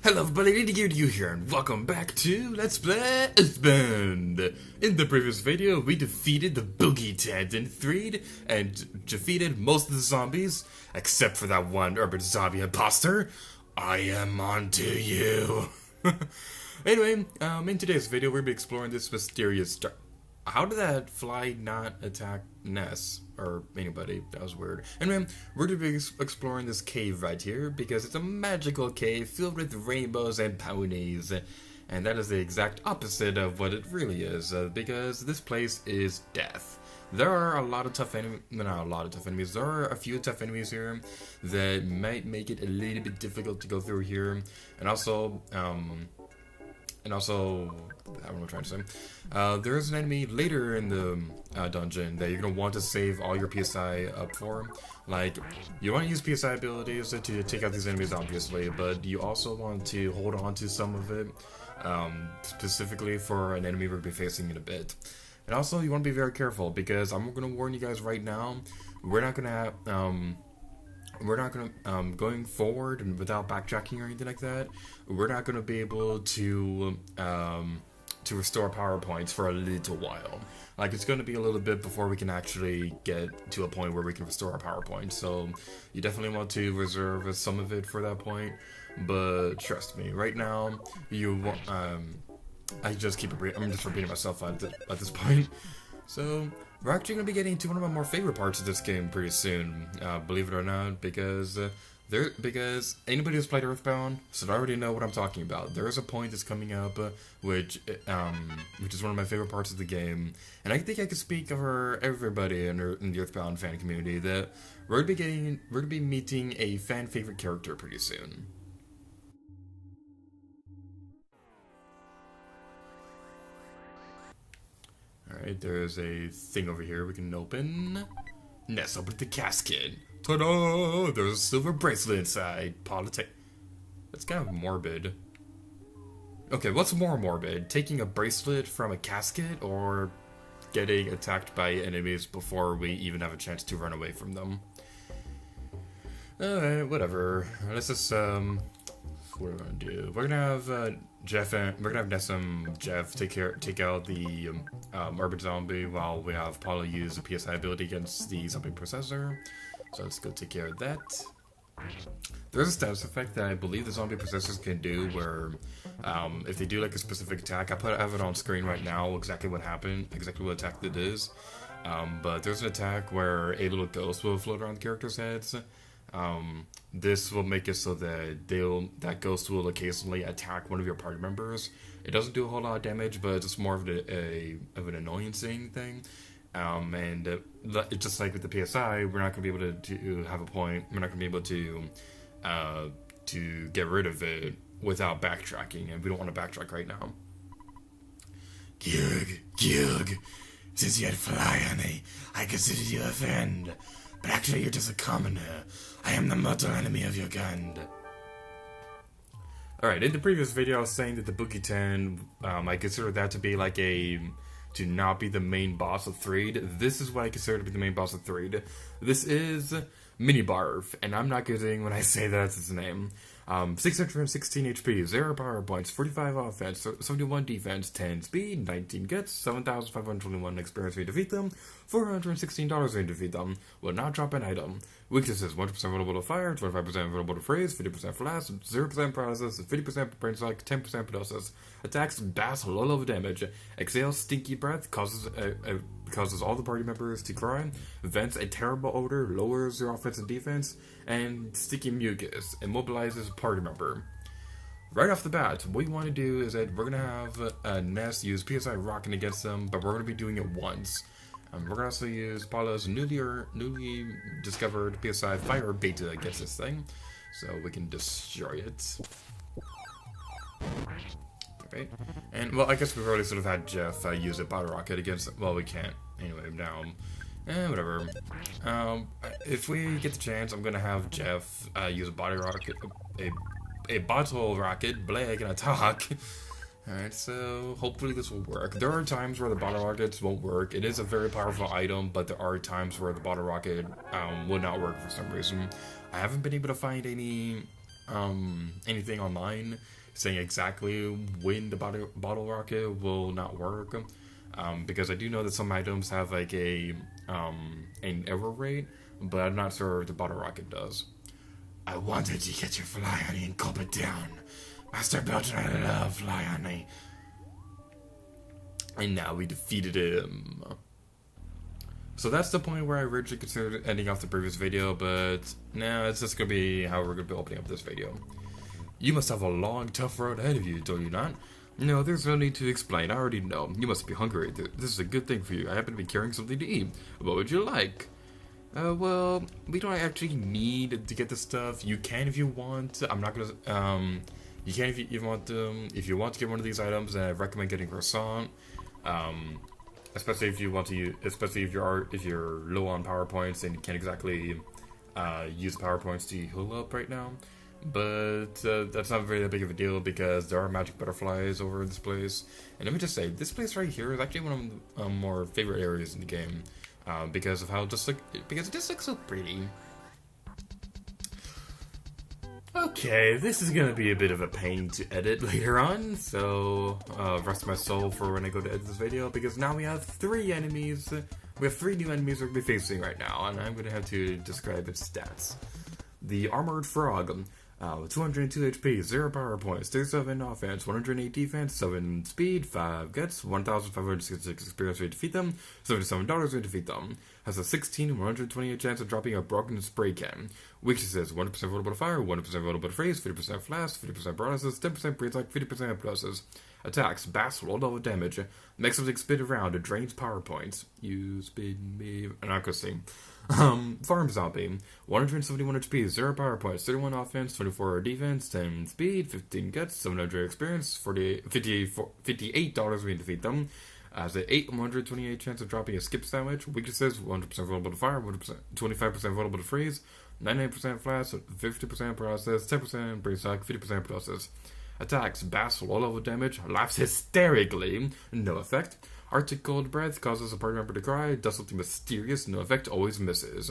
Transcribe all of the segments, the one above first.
Hello everybody, you here, and welcome back to Let's Play EarthBound. In the previous video, we defeated the Boogie Tent and freed and defeated most of the zombies, except for that one urban zombie imposter. I am on to you. Anyway, in today's video, we're going to be exploring this mysterious How did that fly not attack Ness? Or anybody? That was weird. Anyway, we're going to be exploring this cave right here because it's a magical cave filled with rainbows and ponies. And that is the exact opposite of what it really is, because this place is death. There are a lot of tough enemies, not a lot of tough enemies, there are a few tough enemies here that might make it a little bit difficult to go through here. And also, I don't know what I'm trying to say. There is an enemy later in the dungeon that you're going to want to save all your PSI up for. Like, you want to use PSI abilities to take out these enemies, obviously, but you also want to hold on to some of it, specifically for an enemy we're going to be facing in a bit. And also, you want to be very careful, because I'm going to warn you guys right now, we're not going to have, going forward and without backtracking or anything like that, we're not going to be able to restore power points for a little while. Like, it's going to be a little bit before we can actually get to a point where we can restore our power points. So, you definitely want to reserve some of it for that point. But trust me, right now, I'm just repeating myself at this point. So, we're actually going to be getting to one of my more favorite parts of this game pretty soon, believe it or not, because anybody who's played EarthBound should already know what I'm talking about. There is a point that's coming up, which is one of my favorite parts of the game, and I think I could speak for everybody in the EarthBound fan community that we're going to be meeting a fan favorite character pretty soon. Alright, there's a thing over here we can open. Ness, open the casket. Ta-da! There's a silver bracelet inside. That's kind of morbid. Okay, what's more morbid? Taking a bracelet from a casket or getting attacked by enemies before we even have a chance to run away from them? Alright, whatever. Let's just, what are we gonna do? We're gonna have, Ness and Jeff take out the urban zombie while we have Paula use the PSI ability against the zombie processor. So let's go take care of that. There's a status effect that I believe the zombie processors can do where if they do like a specific attack, I have it on screen right now exactly what happened, exactly what attack it is. But there's an attack where a little ghost will float around the characters' heads. This will make it so that that ghost will occasionally attack one of your party members. It doesn't do a whole lot of damage, but it's just more of an annoyancing thing. And it's just like with the PSI, we're not going to be able to have a point. We're not going to be able to get rid of it without backtracking, and we don't want to backtrack right now. Gyug, since you had fly on me, I consider you a friend. But actually, you're just a commoner. I am the mortal enemy of your kind. Alright, in the previous video, I was saying that the Boogie Tent, I consider that to be like to not be the main boss of Threed. This is what I consider to be the main boss of Threed. This is Mini Barf, and I'm not kidding when I say that's his name. 616 HP, 0 power points, 45 offense, 71 defense, 10 speed, 19 guts, 7,521 experience to defeat them, $416 to defeat them, will not drop an item. Weaknesses, 1% vulnerable to fire, 25% vulnerable to freeze, 50% flash, 0% paralysis, 50% brainshock, 10% hypnosis. Attacks bass low level damage. Exhales stinky breath, causes all the party members to cry. Vents a terrible odor, lowers your offense and defense. And Stinky Mucus, immobilizes party member. Right off the bat, what you want to do is that we're going to have Ness use PSI Rocking against them, but we're going to be doing it once. We're going to also use Paula's newly discovered PSI Fire Beta against this thing, so we can destroy it. Alright, and well, I guess we've already sort of had Jeff use a bottle rocket against, well, we can't, anyway, now, whatever. If we get the chance, I'm gonna have Jeff use a bottle rocket, a bottle rocket, blag, and a talk. Alright, so hopefully this will work. There are times where the bottle rockets won't work. It is a very powerful item, but there are times where the bottle rocket would not work for some reason. I haven't been able to find anything online saying exactly when the bottle rocket will not work, because I do know that some items have like an error rate, but I'm not sure if the bottle rocket does. I wanted to get your fly honey and gulp it down. Master Belgian, I love fly honey. And now we defeated him. So that's the point where I originally considered ending off the previous video, but now it's just going to be how we're going to be opening up this video. You must have a long, tough road ahead of you, do you not? No, there's no need to explain. I already know. You must be hungry. This is a good thing for you. I happen to be carrying something to eat. What would you like? Well, we don't actually need to get this stuff. You can if you want. I'm not gonna. You can if you want them. If you want to get one of these items, then I recommend getting croissant. Especially if you want to use, especially if you're low on power points and you can't exactly use power points to heal up right now. But that's not very big of a deal because there are magic butterflies over this place. And let me just say, this place right here is actually one of my more favorite areas in the game because of how because it just looks so pretty. Okay, this is gonna be a bit of a pain to edit later on, so rest my soul for when I go to edit this video, because now we have 3 enemies. We have 3 new enemies we're gonna be facing right now, and I'm gonna have to describe its stats. The Armored Frog, 202 HP, 0 power points, 37 offense, 108 defense, 7 speed, 5 guts, 1,566 experience rate to defeat them, $77 to defeat them. Has a 128 chance of dropping a broken spray can. Weaknesses: 1% vulnerable to fire, 1% vulnerable to freeze, 50% flash, 50% paralysis, 10% Brainshock, 50% hypnosis. Attacks: Bass, low level damage. Makes something spin around, drains power points. You spin me. Accuracy. Farm Zombie, 171 HP, 0 power points, 31 offense, 24 defense, 10 speed, 15 guts, 700 experience, $58 when you defeat them. Has an 128 chance of dropping a skip sandwich. Weaknesses: 100% vulnerable to fire, 25% vulnerable to freeze, 99% flash, 50% paralysis, 10% Brainshock, 50% paralysis. Attacks: Bass, low level damage, laughs hysterically, no effect. Arctic cold breath causes a party member to cry, does something mysterious, no effect, always misses.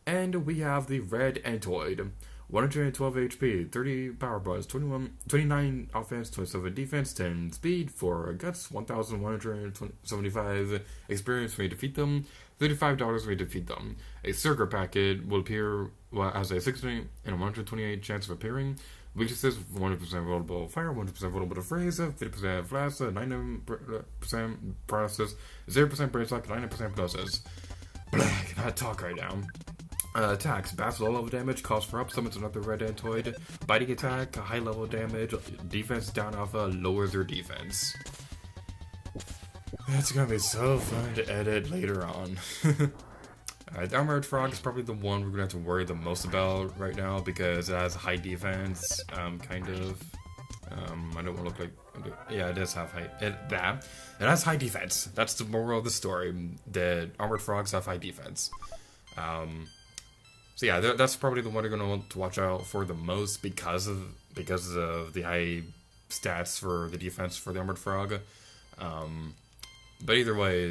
And we have the Red Antoid. 112 HP, 30 power points, 29 offense, 27 defense, 10 speed, 4 guts, 1,175 experience when you defeat them, $35 when you defeat them. A Circuit Packet will appear as a 60 and 128 chance of appearing. Weaknesses: 100% vulnerable to fire, 100% vulnerable to freeze, 50% flash, 99% paralysis, 0% Brainshock, 99% hypnosis. Blah, I cannot talk right now. Attacks: Bass, low level damage, calls for up, summons another Red Antoid. Biting attack, high level damage, defense down alpha, lowers your defense. That's gonna be so fun to edit later on. Alright, the Armored Frog is probably the one we're gonna have to worry the most about right now because it has high defense, kind of. I don't want to look like. Yeah, it does have high. It has high defense. That's the moral of the story. The Armored Frogs have high defense. So yeah, that's probably the one you're gonna want to watch out for the most because of the high stats for the defense for the Armored Frog. But either way,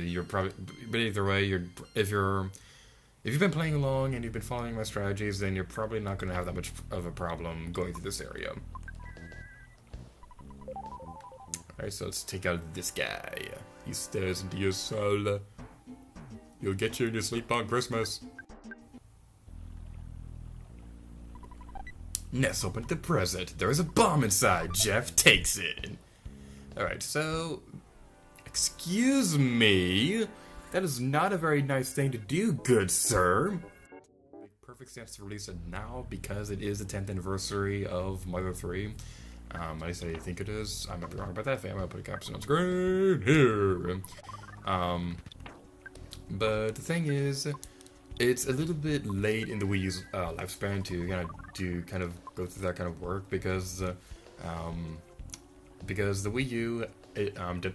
if you've been playing along and you've been following my strategies, then you're probably not going to have that much of a problem going through this area. Alright, so let's take out this guy. He stares into your soul. He'll get you in your sleep on Christmas. Let's open the present. There is a bomb inside. Jeff takes it. Alright, so... Excuse me? That is not a very nice thing to do, good sir. Make perfect sense to release it now because it is the 10th anniversary of Mario 3. At least I think it is. I might be wrong about that. I'm gonna put a caption on screen here. But the thing is, it's a little bit late in the Wii U's lifespan to kind of go through that kind of work because the Wii U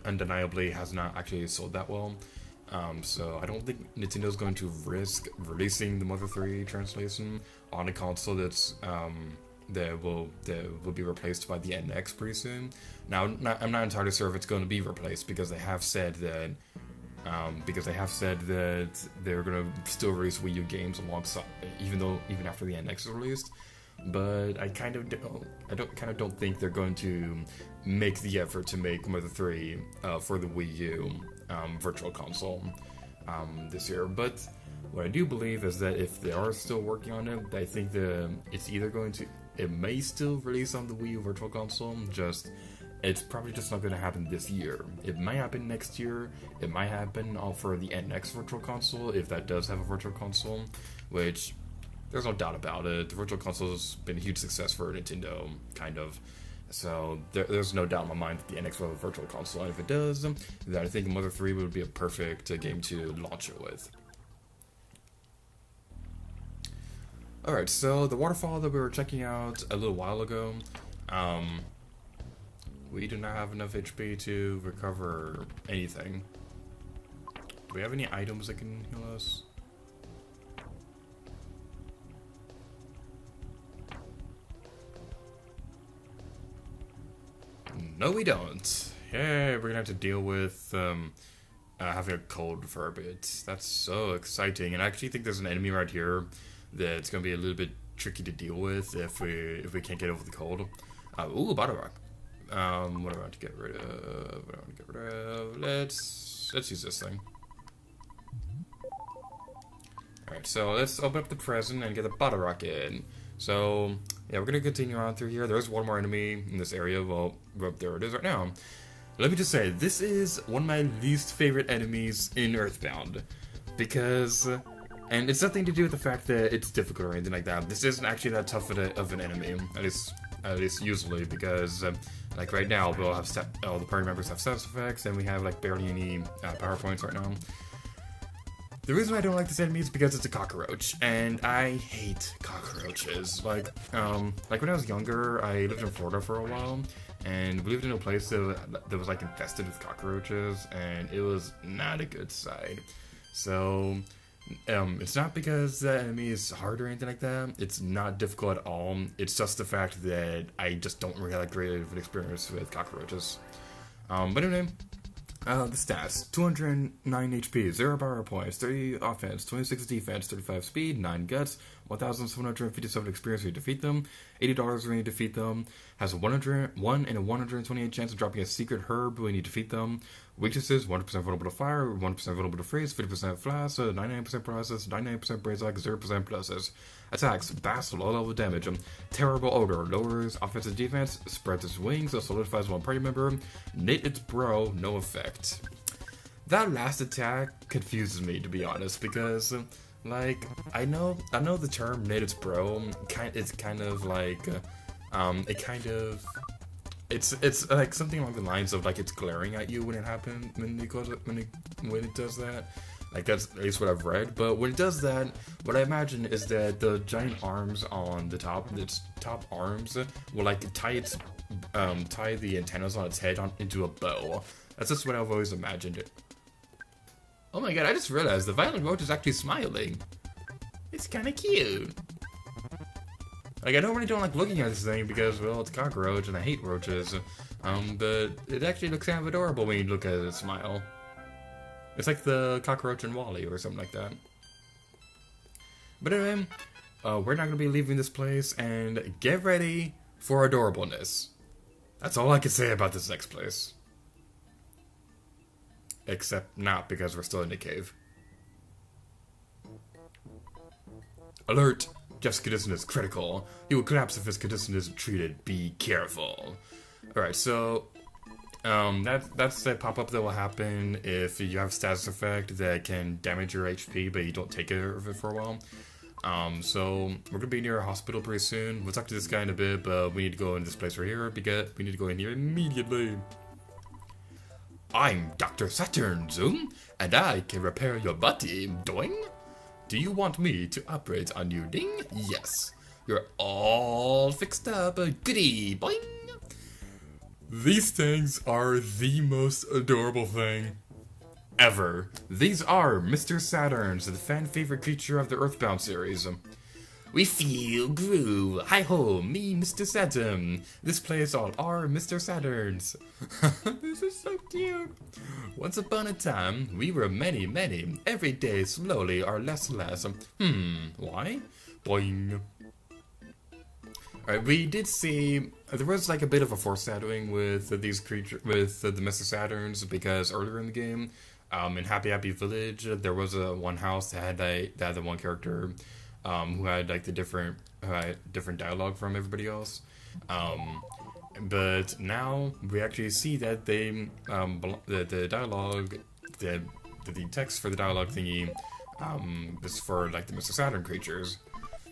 undeniably has not actually sold that well. So I don't think Nintendo's going to risk releasing the Mother 3 translation on a console that will be replaced by the NX pretty soon. Now, I'm not entirely sure if it's going to be replaced because they have said that they're going to still release Wii U games alongside, even after the NX is released. but I kind of don't think they're going to make the effort to make Mother 3 for the Wii U Virtual Console this year. But what I do believe is that if they are still working on it, I think it may still release on the Wii U Virtual Console, it's probably just not going to happen this year. It might happen next year, it might happen for the NX Virtual Console, if that does have a Virtual Console, which, there's no doubt about it, the Virtual Console has been a huge success for Nintendo, kind of. So, there's no doubt in my mind that the NX will have a Virtual Console, and if it does, then I think Mother 3 would be a perfect game to launch it with. Alright, so the waterfall that we were checking out a little while ago, we do not have enough HP to recover anything. Do we have any items that can heal us? No, we don't. Yay, we're gonna have to deal with having a cold for a bit. That's so exciting, and I actually think there's an enemy right here that's gonna be a little bit tricky to deal with if we can't get over the cold. Ooh, a bottle rock. What do I want to get rid of? Let's use this thing. Alright, so let's open up the present and get the bottle rocket in. So, yeah, we're gonna continue on through here. There's one more enemy in this area. Well, there it is right now. Let me just say, this is one of my least favorite enemies in EarthBound. Because, and it's nothing to do with the fact that it's difficult or anything like that. This isn't actually that tough of an enemy. At least usually, because like right now we'll have all the party members have status effects, and we have like barely any power points right now. The reason I don't like this enemy is because it's a cockroach, and I hate cockroaches. Like when I was younger, I lived in Florida for a while, and we lived in a place that was like infested with cockroaches, and it was not a good sight. So it's not because the enemy is hard or anything like that. It's not difficult at all. It's just the fact that I just don't really like great of an experience with cockroaches. But anyway, the stats: 209 HP, 0 power points, 30 offense, 26 defense, 35 speed, 9 guts, 1,757 experience when you defeat them, $80 when you defeat them, has a 101 in a 128 chance of dropping a secret herb when you defeat them. Weaknesses: 1% vulnerable to fire, 1% vulnerable to freeze, 50% flash, 99% paralysis, 99% Brainshock, 0% paralysis. Attacks: Bass, low level damage. Terrible odor, lowers offensive defense, spreads its wings, solidifies one party member. Knit its bro, no effect. That last attack confuses me, to be honest, because like I know the term knit its bro. It's kind of like It's like something along the lines of like it's glaring at you when it happens when it does that. Like that's at least what I've read. But when it does that, what I imagine is that the giant arms on the top, its top arms, will like tie the antennas on its head into a bow. That's just what I've always imagined it. Oh my god! I just realized the violent roach is actually smiling. It's kind of cute. Like, I don't like looking at this thing because, well, it's a cockroach and I hate roaches. But it actually looks kind of adorable when you look at it smile. It's like the cockroach in WALL-E or something like that. But anyway, we're not going to be leaving this place, and get ready for adorableness. That's all I can say about this next place. Except not, because we're still in the cave. Alert! Jeff's condition is critical. He will collapse if his condition isn't treated. Be careful. Alright, so that's the pop-up that will happen if you have a status effect that can damage your HP, but you don't take care of it for a while. So we're gonna be near a hospital pretty soon. We'll talk to this guy in a bit, but we need to go in this place right here because we need to go in here immediately. I'm Dr. Saturn, Zoom, and I can repair your body, doing. Do you want me to operate on you, ding? Yes. You're all fixed up, goody, boing. These things are the most adorable thing ever. These are Mr. Saturns, the fan-favorite creature of the EarthBound series. We feel groove. Hi-ho, me, Mr. Saturn. This place all are Mr. Saturns. This is so cute. Once upon a time, we were many, many. Every day, slowly, are less and less. Why? Boing. Alright, we did see there was like a bit of a foreshadowing with these creatures, with the Mr. Saturns, because earlier in the game, in Happy Happy Village, there was one house that had the one character who had like the different dialogue from everybody else. But now we actually see that the dialogue, the text for the dialogue thingy, is for like the Mr. Saturn creatures.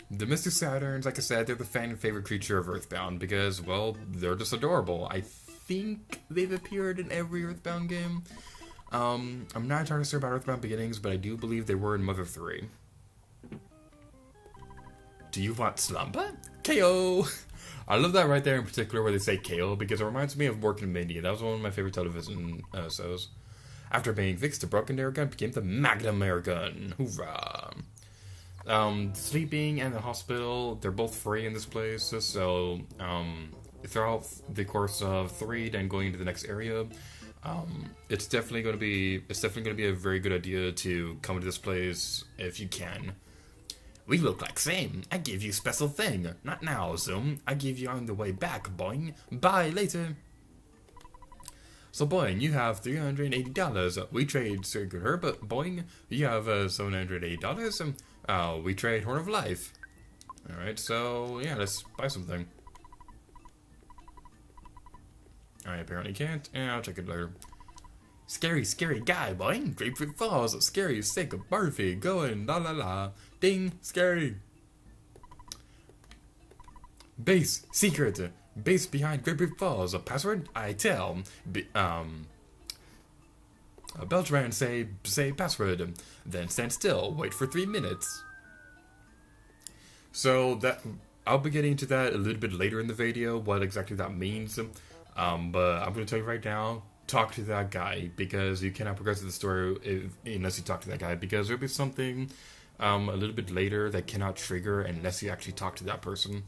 The Mr. Saturns, like I said, they're the fan favorite creature of EarthBound because, well, they're just adorable. I think they've appeared in every EarthBound game. I'm not entirely sure about EarthBound Beginnings, but I do believe they were in Mother 3. Do you want slumber? KO! I love that right there in particular where they say KO because it reminds me of Working Mindy. That was one of my favorite television shows. After being fixed, the broken air gun became the Magnum air gun. Hoorah! Sleeping and the hospital, they're both free in this place, so throughout the course of 3, then going into the next area, it's definitely going to be a very good idea to come to this place if you can. We look like same. I give you special thing. Not now, Zoom. I give you on the way back, boing. Bye later. So, boing, you have $380. We trade Circuit Herb, but boing, you have $780. We trade Horn of Life. Alright, so, yeah, let's buy something. I apparently can't. Yeah, I'll check it later. Scary, scary guy, boing. Grapefruit Falls. Scary, sick, Barfy. Going, la la la. Ding, scary. Base, secret. Base behind Grapefruit Falls. A password? I tell. Beltran say password. Then stand still. Wait for 3 minutes. So that I'll be getting to that a little bit later in the video. What exactly that means. But I'm going to tell you right now. Talk to that guy because you cannot progress with the story unless you talk to that guy. Because there'll be something a little bit later that cannot trigger unless you actually talk to that person.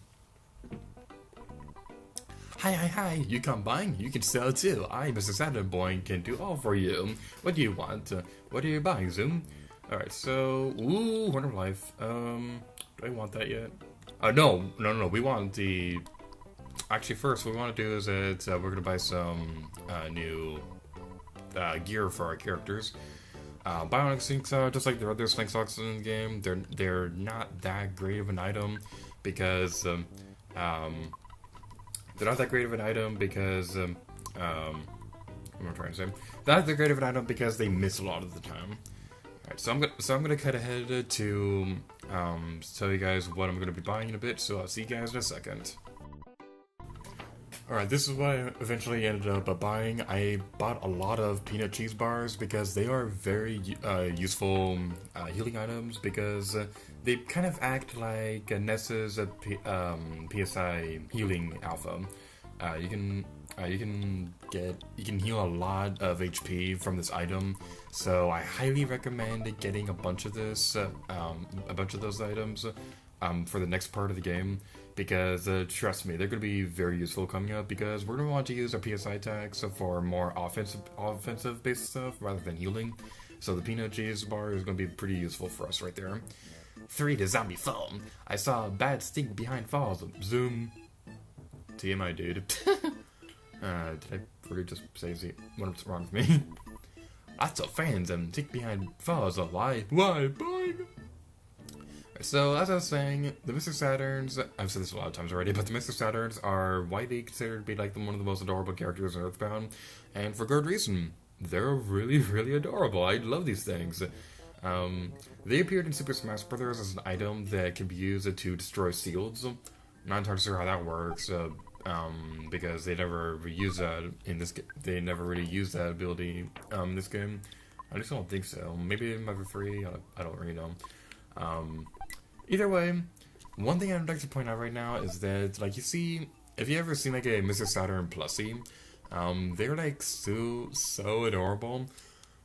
Hi, you come buying? You can sell too. I, Mr. Saturn Boy, can do all for you. What do you want? What are you buying, Zoom? Alright, so, ooh, Horn of Life. Do I want that yet? No, we want the... Actually, first, what we want to do is that we're going to buy some new gear for our characters. Bionic Slinks, just like the other Slinksocks in the game, they're not that great of an item because... they're not that great of an item because, what am I trying to say? They're not that great of an item because they miss a lot of the time. Alright, so I'm gonna cut ahead to tell you guys what I'm gonna be buying in a bit, so I'll see you guys in a second. Alright, this is what I eventually ended up buying. I bought a lot of peanut cheese bars because they are very useful healing items because they kind of act like Ness's PSI healing alpha. You can heal a lot of HP from this item, so I highly recommend getting a bunch of those items for the next part of the game. Because, trust me, they're going to be very useful coming up because we're going to want to use our PSI attacks for more offensive-based stuff rather than healing. So the peanut cheese bar is going to be pretty useful for us right there. 3 to zombie phone. I saw a bad stink behind falls. Zoom. TMI, dude. Did I really just say what's wrong with me? Lots of fans and stink behind falls. Why? Boing! So, as I was saying, the Mr. Saturns, I've said this a lot of times already, but the Mr. Saturns are widely considered to be like one of the most adorable characters in EarthBound, and for good reason. They're really, really adorable. I love these things. They appeared in Super Smash Bros. As an item that can be used to destroy shields. I'm not entirely sure how that works, because they never really use that in this game. They never really use that ability in this game. I just don't think so. Maybe it might be free. I don't really know. Either way, one thing I'd like to point out right now is that, like, you see, if you ever seen, like, a Mr. Saturn plushie, they're, like, so adorable,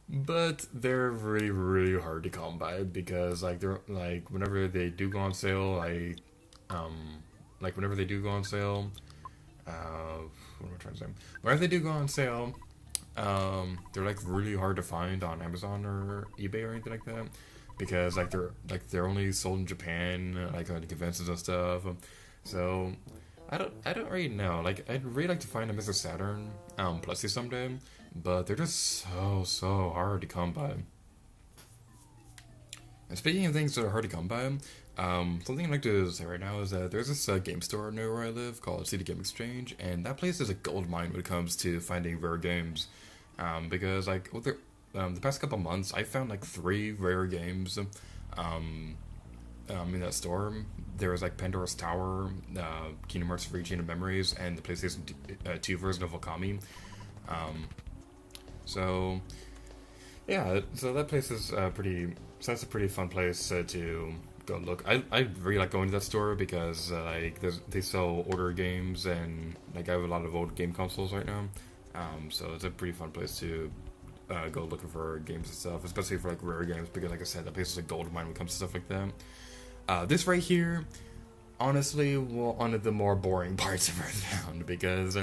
but they're really, really hard to come by, because, like, they're, like, whenever they do go on sale, what am I trying to say? Whenever they do go on sale, they're, like, really hard to find on Amazon or eBay or anything like that. Because they're only sold in Japan, like on conventions and stuff. So I don't really know. Like, I'd really like to find a Mr. Saturn plushie someday, but they're just so hard to come by. And speaking of things that are hard to come by, something I'd like to say right now is that there's this game store near where I live called City Game Exchange, and that place is a gold mine when it comes to finding rare games. Because like the past couple months, I found like 3 rare games. In that store, there was like Pandora's Tower, Kingdom Hearts 3 Chain of Memories, and the PlayStation 2 version of Okami. So yeah, so that place is so that's a pretty fun place to go look. I really like going to that store because like they sell order games, and like I have a lot of old game consoles right now. So it's a pretty fun place to go looking for games and stuff, especially for like rare games, because like I said, that place is a gold mine when it comes to stuff like that. This right here, honestly, one of the more boring parts of EarthBound, because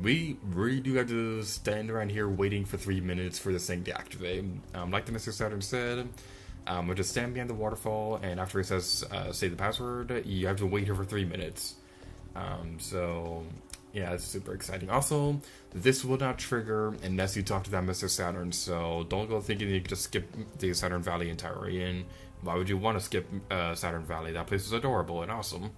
we really do have to stand around here waiting for 3 minutes for this thing to activate. Like the Mr. Saturn said, we'll just stand behind the waterfall, and after it says say the password, you have to wait here for 3 minutes. So yeah, it's super exciting. Also, this will not trigger unless you talk to that Mr. Saturn, so don't go thinking you can just skip the Saturn Valley entirely. And why would you want to skip Saturn Valley? That place is adorable and awesome.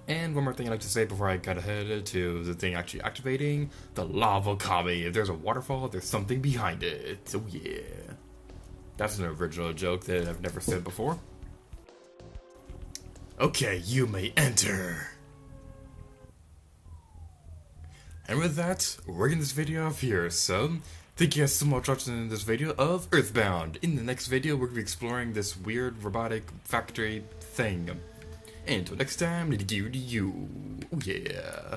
And one more thing I'd like to say before I cut ahead to the thing actually activating: the lava kami. If there's a waterfall, there's something behind it. So yeah. That's an original joke that I've never said before. Okay, you may enter. And with that, we're getting this video off here, so thank you guys so much for watching this video of EarthBound. In the next video, we're going to be exploring this weird robotic factory thing. And until next time, to you. Oh yeah.